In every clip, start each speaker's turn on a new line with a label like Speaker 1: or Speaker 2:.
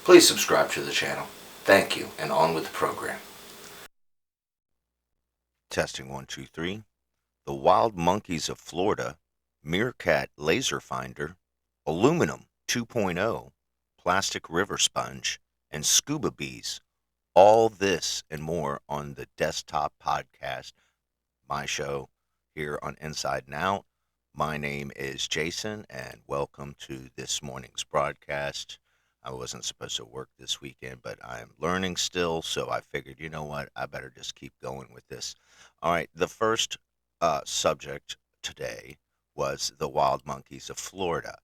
Speaker 1: Please subscribe to the channel. Thank you, and on with the program.
Speaker 2: Testing 1, 2, 3. The wild monkeys of Florida, MeerKat laser finder, aluminum 2.0, plastic river sponge, and scuba bees. All this and more on the desktop podcast, my show here on Inside and Out. My name is Jason, and welcome to this morning's broadcast. I wasn't supposed to work this weekend, but I'm learning still, so I figured, you know what, I better just keep going with this. All right, the first subject today was the wild monkeys of Florida.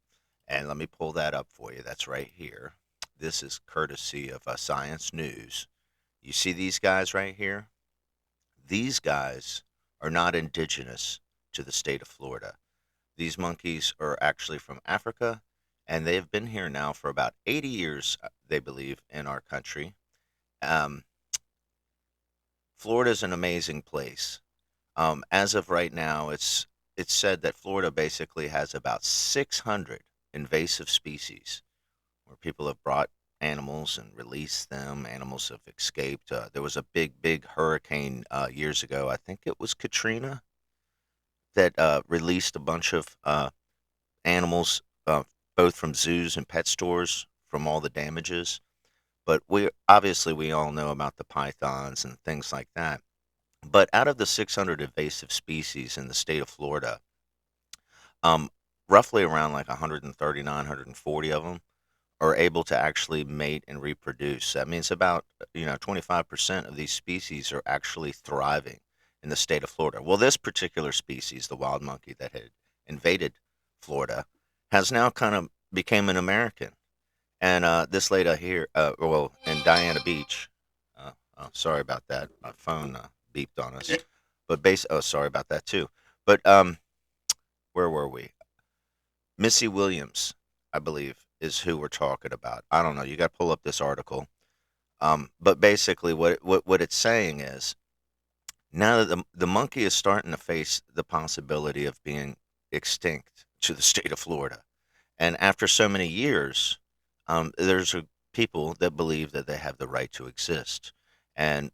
Speaker 2: And let me pull that up for you. That's right here. This is courtesy of Science News. You see these guys right here? These guys are not indigenous to the state of Florida. These monkeys are actually from Africa, and they've been here now for about 80 years, they believe, in our country. Um, Florida is an amazing place. As of right now, it's said that Florida basically has about 600 invasive species where people have brought animals and released them. Animals have escaped. There was a big hurricane years ago. I think it was Katrina that released a bunch of animals, both from zoos and pet stores, from all the damages. But we all know about the pythons and things like that. But out of the 600 invasive species in the state of Florida, um, roughly around like 139, 140 of them are able to actually mate and reproduce. That means about 25% of these species are actually thriving in the state of Florida. Well, this particular species, the wild monkey that had invaded Florida, has now kind of became an American. And this lady here, well, in Diana Beach, sorry about that. My phone beeped on us. But sorry about that too. But where were we? Missy Williams, I believe, is who we're talking about. I don't know. You got to pull up this article. But basically, what it's saying is now that the monkey is starting to face the possibility of being extinct to the state of Florida, and after so many years, there's people that believe that they have the right to exist, and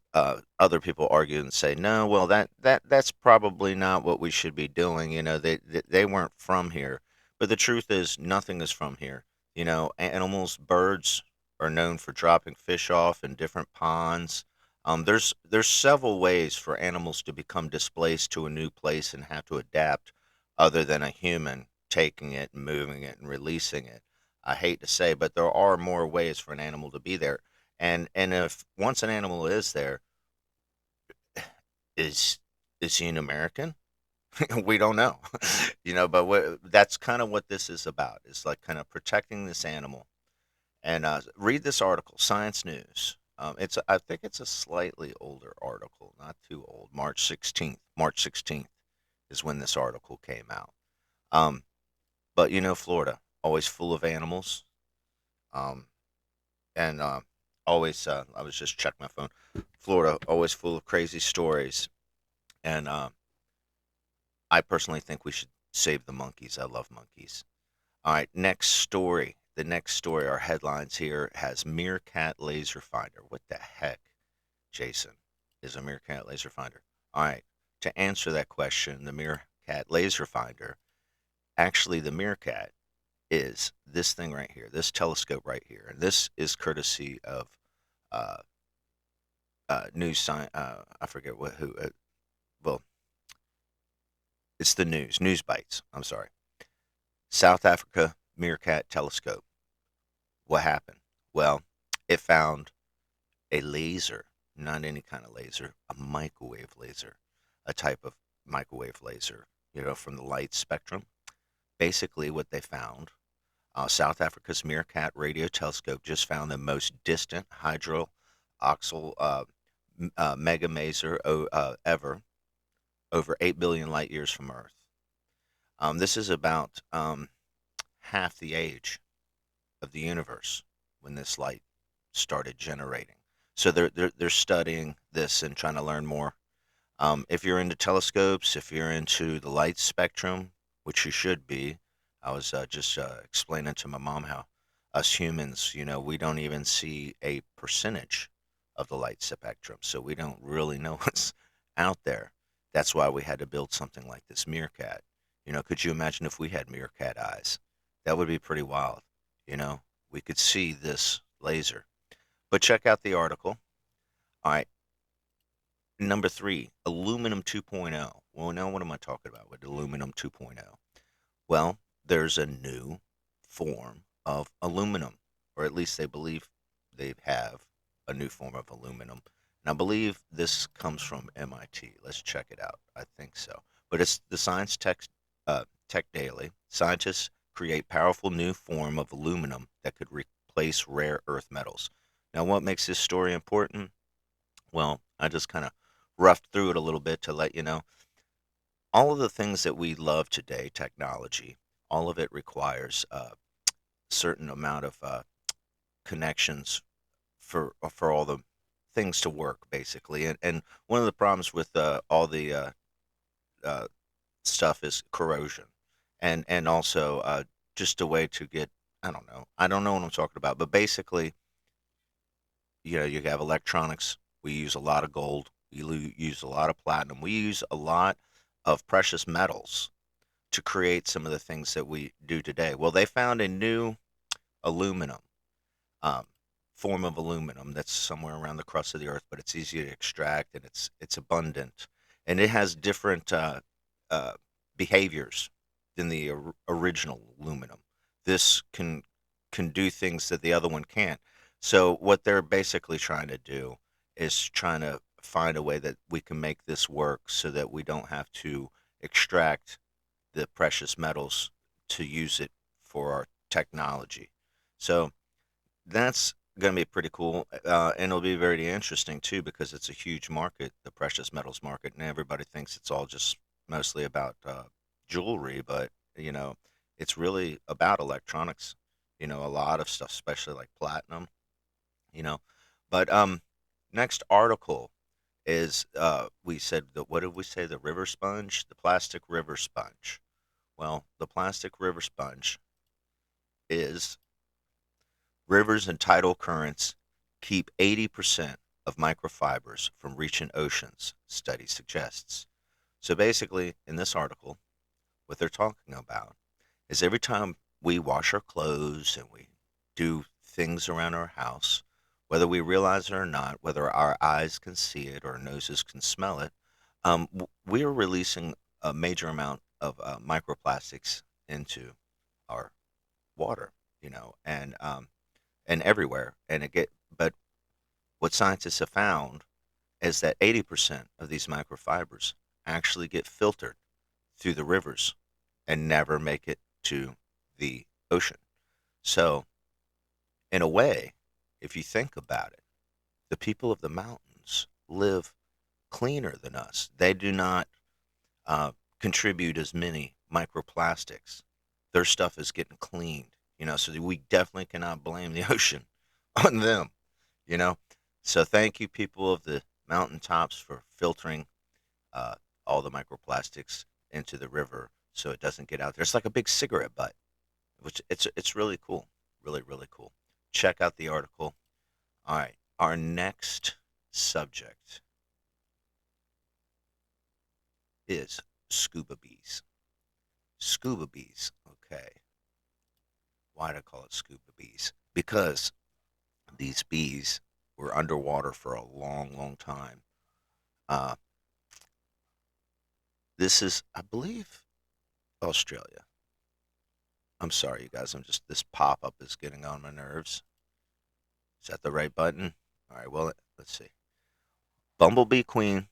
Speaker 2: other people argue and say, no, well, that's probably not what we should be doing. They weren't from here, but the truth is, nothing is from here. Animals, birds are known for dropping fish off in different ponds. There's several ways for animals to become displaced to a new place and have to adapt, other than a human taking it and moving it and releasing it. I hate to say, but there are more ways for an animal to be there. And if once an animal is there, is is he an American? We don't know, But that's kind of what this is about. It's like kind of protecting this animal. And read this article, Science News. I think it's a slightly older article, not too old. March 16th. March 16th is when this article came out. Um, but Florida, always full of animals. Um, and always, I was just checking my phone. Florida, always full of crazy stories. And I personally think we should save the monkeys. I love monkeys. All right, next story. The next story, our headlines here has MeerKat laser finder. What the heck, Jason, is a MeerKat laser finder? All right, to answer that question, the MeerKat laser finder, actually, the MeerKat is this thing right here, this telescope right here. And this is courtesy of uh, news science. I forget who. Well, it's the news bites. I'm sorry. South Africa MeerKat telescope. What happened? Well, it found a laser, not any kind of laser, a microwave laser, a type of microwave laser, from the light spectrum. Basically, what they found, South Africa's MeerKat radio telescope just found the most distant hydroxyl mega maser ever, over 8 billion light years from Earth. This is about half the age of the universe when this light started generating. So they're studying this and trying to learn more. If you're into telescopes, if you're into the light spectrum, which you should be, I was just explaining to my mom how us humans, we don't even see a percentage of the light spectrum, so we don't really know what's out there. That's why we had to build something like this MeerKat. Could you imagine if we had MeerKat eyes? That would be pretty wild. You know, we could see this laser. But check out the article. All right, number three, aluminum 2.0. Well, now what am I talking about with aluminum 2.0? Well, there's a new form of aluminum, or at least they believe they have a new form of aluminum. And I believe this comes from MIT. Let's check it out. I think so. But it's the Tech Daily. Scientists create powerful new form of aluminum that could replace rare earth metals. Now, what makes this story important? Well, I just kind of roughed through it a little bit to let you know all of the things that we love today, technology, all of it requires a certain amount of connections for all the things to work, basically. And one of the problems with all the uh, stuff is corrosion, and also just a way to get. I don't know what I'm talking about, but basically, you have electronics. We use a lot of gold. Use a lot of platinum. We use a lot of precious metals to create some of the things that we do today. Well, they found a new aluminum um, form of aluminum that's somewhere around the crust of the earth, but it's easy to extract and it's abundant, and it has different uh, behaviors than the original aluminum. This can do things that the other one can't. So what they're basically trying to do is trying to find a way that we can make this work so that we don't have to extract the precious metals to use it for our technology. So that's going to be pretty cool, and it'll be very interesting too because it's a huge market, the precious metals market, and everybody thinks it's all just mostly about jewelry, but you know, it's really about electronics. A lot of stuff, especially like platinum. You know, but next article is we said that what did we say? The river sponge, the plastic river sponge. Well, the plastic river sponge is rivers and tidal currents keep 80% of microfibers from reaching oceans, study suggests. So basically, in this article, what they're talking about is every time we wash our clothes and we do things around our house, whether we realize it or not, whether our eyes can see it or our noses can smell it, we are releasing a major amount of microplastics into our water, and everywhere. But what scientists have found is that 80% of these microfibers actually get filtered through the rivers and never make it to the ocean. So, in a way, if you think about it, the people of the mountains live cleaner than us. They do not contribute as many microplastics. Their stuff is getting cleaned, so we definitely cannot blame the ocean on them, you know. So thank you, people of the mountaintops, for filtering uh, all the microplastics into the river so it doesn't get out there. It's like a big cigarette butt, which it's really cool, really really cool. Check out the article. All right, our next subject is scuba bees. Scuba bees. Okay, why do I call it scuba bees? Because these bees were underwater for a long, long time. Uh, this is, I believe, Australia. I'm sorry, you guys. This pop up is getting on my nerves. Is that the right button? All right. Well, let's see. Bumblebee queen,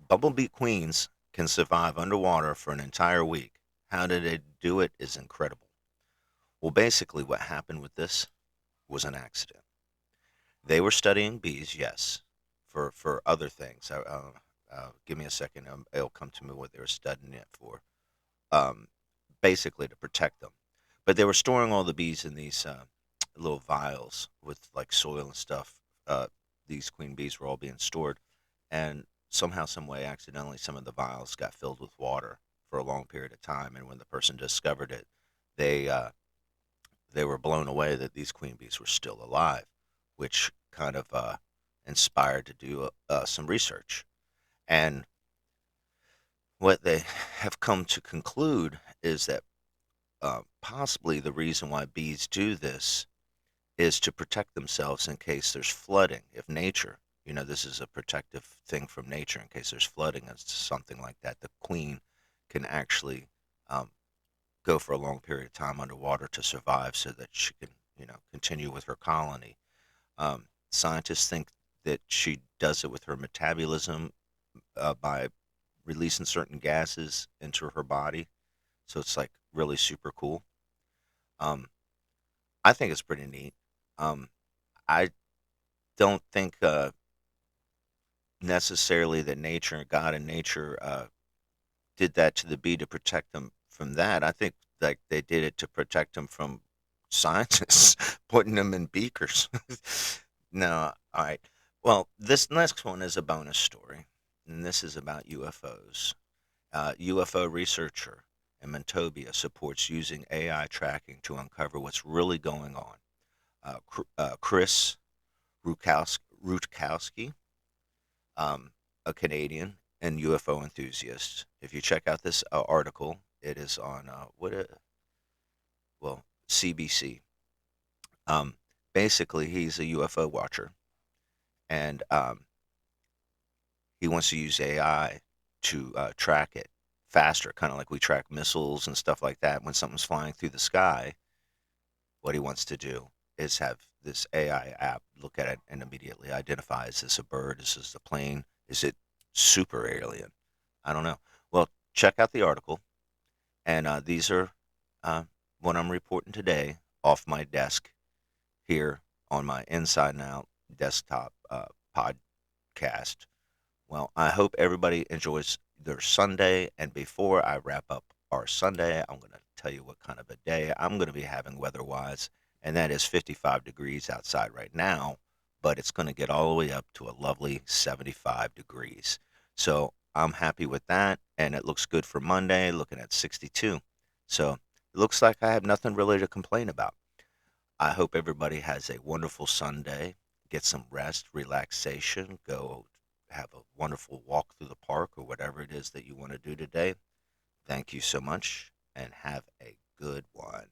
Speaker 2: bumblebee queens can survive underwater for an entire week. How did they do it? Is incredible. Well, basically, what happened with this was an accident. They were studying bees, yes, for other things. Give me a second. It'll come to me what they were studying it for. Um, Basically to protect them. But they were storing all the bees in these little vials with like soil and stuff. These queen bees were all being stored, and somehow, some way, accidentally, some of the vials got filled with water for a long period of time. And when the person discovered it, they they were blown away that these queen bees were still alive, which kind of inspired to do some research. And what they have come to conclude is that possibly the reason why bees do this is to protect themselves in case there's flooding. If nature, this is a protective thing from nature in case there's flooding and something like that, the queen can actually um, go for a long period of time underwater to survive so that she can, continue with her colony. Scientists think that she does it with her metabolism by releasing certain gases into her body. So it's like really super cool. Um, I think it's pretty neat. Um, I don't think necessarily that nature, God and nature, did that to the bee to protect them from that. I think like they did it to protect them from scientists putting them in beakers. No, all right. Well, this next one is a bonus story, and this is about UFOs. UFO researcher in Montobia supports using AI tracking to uncover what's really going on. Chris Rutkowski, um, a Canadian and UFO enthusiast. If you check out this article, it is on CBC. Um, Basically, he's a UFO watcher, and he wants to use AI to track it faster, kind of like we track missiles and stuff like that. When something's flying through the sky, what he wants to do is have this AI app look at it and immediately identify, is this a bird? Is this a plane? Is it super alien? I don't know. Well, check out the article. And these are uh, what I'm reporting today off my desk here on my Inside and Out desktop podcast. Well, I hope everybody enjoys their Sunday. And before I wrap up our Sunday, I'm going to tell you what kind of a day I'm going to be having weather wise. And that is 55 degrees outside right now, but it's going to get all the way up to a lovely 75 degrees. So I'm happy with that. And it looks good for Monday, looking at 62. So it looks like I have nothing really to complain about. I hope everybody has a wonderful Sunday. Get some rest, relaxation, go have a wonderful walk through the park or whatever it is that you want to do today. Thank you so much and have a good one.